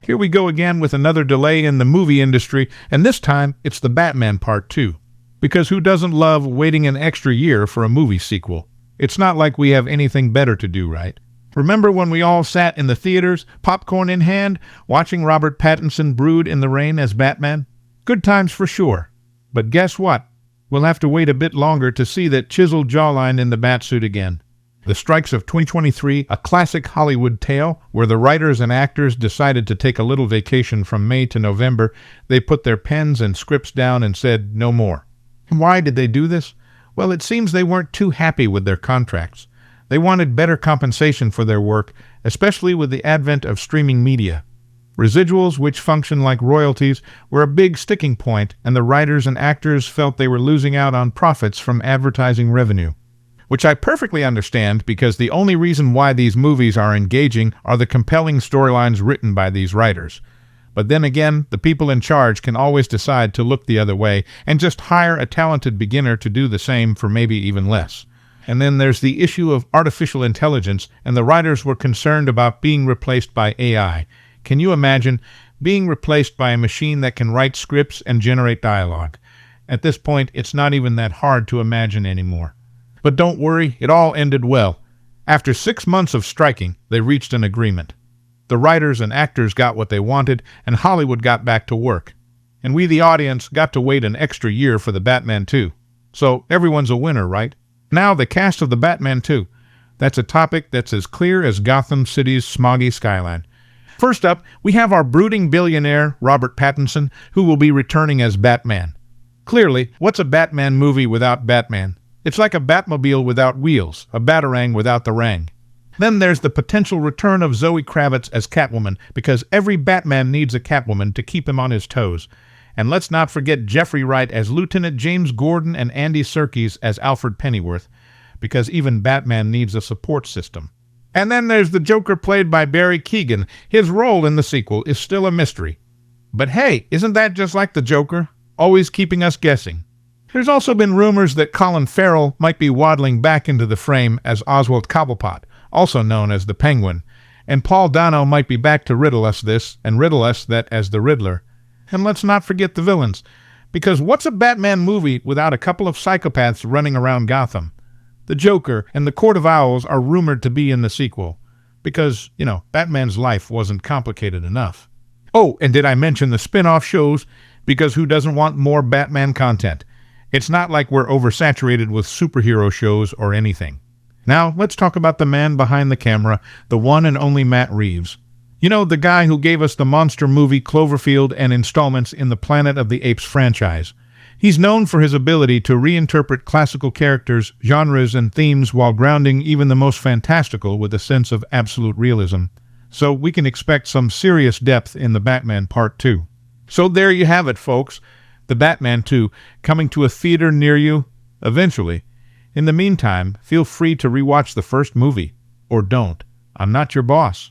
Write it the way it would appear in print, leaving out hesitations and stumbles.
Here we go again with another delay in the movie industry, and this time it's the Batman Part 2. Because who doesn't love waiting an extra year for a movie sequel? It's not like we have anything better to do, right? Remember when we all sat in the theaters, popcorn in hand, watching Robert Pattinson brood in the rain as Batman? Good times for sure. But guess what? We'll have to wait a bit longer to see that chiseled jawline in the Batsuit again. The Strikes of 2023, a classic Hollywood tale where the writers and actors decided to take a little vacation from May to November. They put their pens and scripts down and said, no more. Why did they do this? Well, it seems they weren't too happy with their contracts. They wanted better compensation for their work, especially with the advent of streaming media. Residuals, which function like royalties, were a big sticking point, and the writers and actors felt they were losing out on profits from advertising revenue. Which I perfectly understand, because the only reason why these movies are engaging are the compelling storylines written by these writers. But then again, the people in charge can always decide to look the other way and just hire a talented beginner to do the same for maybe even less. And then there's the issue of artificial intelligence, and the writers were concerned about being replaced by AI. Can you imagine being replaced by a machine that can write scripts and generate dialogue? At this point, it's not even that hard to imagine anymore. But don't worry, it all ended well. After 6 months of striking, they reached an agreement. The writers and actors got what they wanted, and Hollywood got back to work. And we, the audience, got to wait an extra year for the Batman 2. So everyone's a winner, right? Now the cast of the Batman 2. That's a topic that's as clear as Gotham City's smoggy skyline. First up, we have our brooding billionaire, Robert Pattinson, who will be returning as Batman. Clearly, what's a Batman movie without Batman? It's like a Batmobile without wheels, a Batarang without the rang. Then there's the potential return of Zoë Kravitz as Catwoman, because every Batman needs a Catwoman to keep him on his toes. And let's not forget Jeffrey Wright as Lieutenant James Gordon and Andy Serkis as Alfred Pennyworth, because even Batman needs a support system. And then there's the Joker played by Barry Keoghan. His role in the sequel is still a mystery. But hey, isn't that just like the Joker? Always keeping us guessing. There's also been rumors that Colin Farrell might be waddling back into the frame as Oswald Cobblepot, also known as the Penguin, and Paul Dano might be back to riddle us this and riddle us that as the Riddler. And let's not forget the villains, because what's a Batman movie without a couple of psychopaths running around Gotham? The Joker and the Court of Owls are rumored to be in the sequel, because, Batman's life wasn't complicated enough. Oh, and did I mention the spin-off shows? Because who doesn't want more Batman content? It's not like we're oversaturated with superhero shows or anything. Now, let's talk about the man behind the camera, the one and only Matt Reeves. The guy who gave us the monster movie Cloverfield and installments in the Planet of the Apes franchise. He's known for his ability to reinterpret classical characters, genres, and themes while grounding even the most fantastical with a sense of absolute realism. So we can expect some serious depth in the Batman Part 2. So there you have it, folks. The Batman 2, coming to a theater near you, eventually. In the meantime, feel free to rewatch the first movie. Or don't. I'm not your boss.